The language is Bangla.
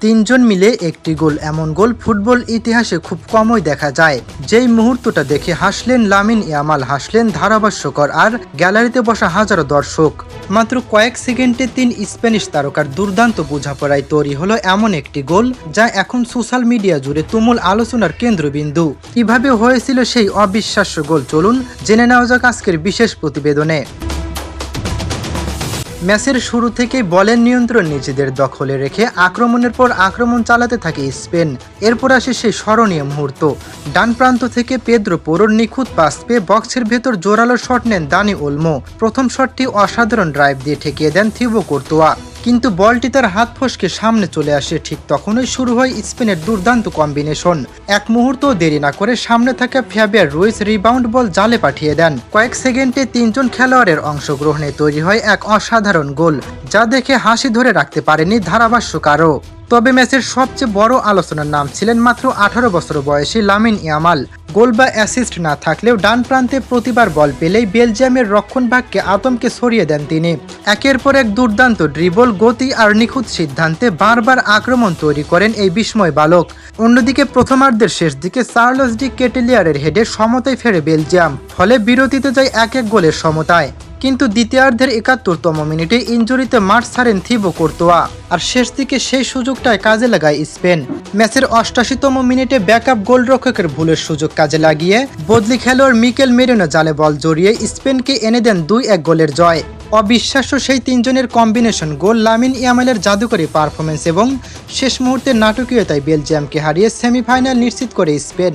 তিনজন মিলে একটি গোল, এমন গোল ফুটবল ইতিহাসে খুব কমই দেখা যায়। যেই মুহূর্তটা দেখে হাসলেন লামিন ইয়ামাল, হাসলেন ধারাভাষ্যকর আর গ্যালারিতে বসা হাজারো দর্শক। মাত্র কয়েক সেকেন্ডে 3 স্প্যানিশ তারকার দুর্দান্ত বোঝাপড়ায় তৈরি হলো এমন একটি গোল, যা এখন সোশ্যাল মিডিয়া জুড়ে তুমুল আলোচনার কেন্দ্রবিন্দু। কিভাবে হয়েছিল সেই অবিশ্বাস্য গোল, চলুন জেনে নেওয়া যাক আজকের বিশেষ প্রতিবেদনে। ম্যাচের শুরু থেকেই বলের নিয়ন্ত্রণ নিজেদের দখলে রেখে আক্রমণের পর আক্রমণ চালাতে থাকে স্পেন। এরপর আসে সেই স্মরণীয় মুহূর্ত। ডান প্রান্ত থেকে পেদ্রো পোরোর নিখুঁত পাস পেয়ে বক্সের ভেতর জোরালো শট নেন দানি ওলমো। প্রথম শটটি অসাধারণ ড্রাইভ দিয়ে ঠেকিয়ে দেন থিবো কোর্তোয়া, কিন্তু বলটি তার হাত ফসকে সামনে চলে আসে। ঠিক তখনই শুরু হয় স্পেনের দুর্দান্ত কম্বিনেশন। এক মুহূর্তও দেরি না করে সামনে থাকা ফ্যাবিয়ান রুইস রিবাউন্ড বল জালে পাঠিয়ে দেন। কয়েক সেকেন্ডে 3 জন খেলোয়াড়ের অংশগ্রহণে তৈরি হয় এক অসাধারণ গোল, যা দেখে হাসি ধরে রাখতে পারেনি ধারাভাষ্যকারও। তবে ম্যাচের সবচেয়ে বড় আলোচনার নাম ছিলেন মাত্র 18 বছর বয়সী লামিন ইয়ামাল। গোল বা অ্যাসিস্ট না থাকলেও ডান প্রান্তে প্রতিবার বল পেলেই বেলজিয়ামের রক্ষণভাগকে আতঙ্কে ছড়িয়ে দেন তিনি। একের পর এক দুর্দান্ত ড্রিবল, গতি আর নিখুঁত সিদ্ধান্তে বারবার আক্রমণ তৈরি করেন এই বিস্ময় বালক। অন্যদিকে প্রথমার্ধের শেষ দিকে চার্লস ডি কেটেলিয়ারের হেডে সমতায় ফেরে বেলজিয়াম, ফলে বিরতিতে যায় 1-1 গোলের সমতায়। কিন্তু দ্বিতীয়ার্ধের 71তম মিনিটে ইনজুরিতে মাঠ ছাড়েন থিবো কোর্তোয়া, আর শেষ দিকে সেই সুযোগটায় কাজে লাগায় স্পেন। ম্যাচের 88তম মিনিটে ব্যাকআপ গোলরক্ষকের ভুলের সুযোগ কাজে লাগিয়ে বদলি খেলোয়াড় মিকেল মেরিনো জালে বল জড়িয়ে স্পেনকে এনে দেন 2-1 গোলের জয়। অবিশ্বাস্য সেই তিনজনের কম্বিনেশন গোল, লামিন ইয়ামালের জাদুকরী পারফরমেন্স এবং শেষ মুহূর্তে নাটকীয়তায় বেলজিয়ামকে হারিয়ে সেমিফাইনাল নিশ্চিত করে স্পেন।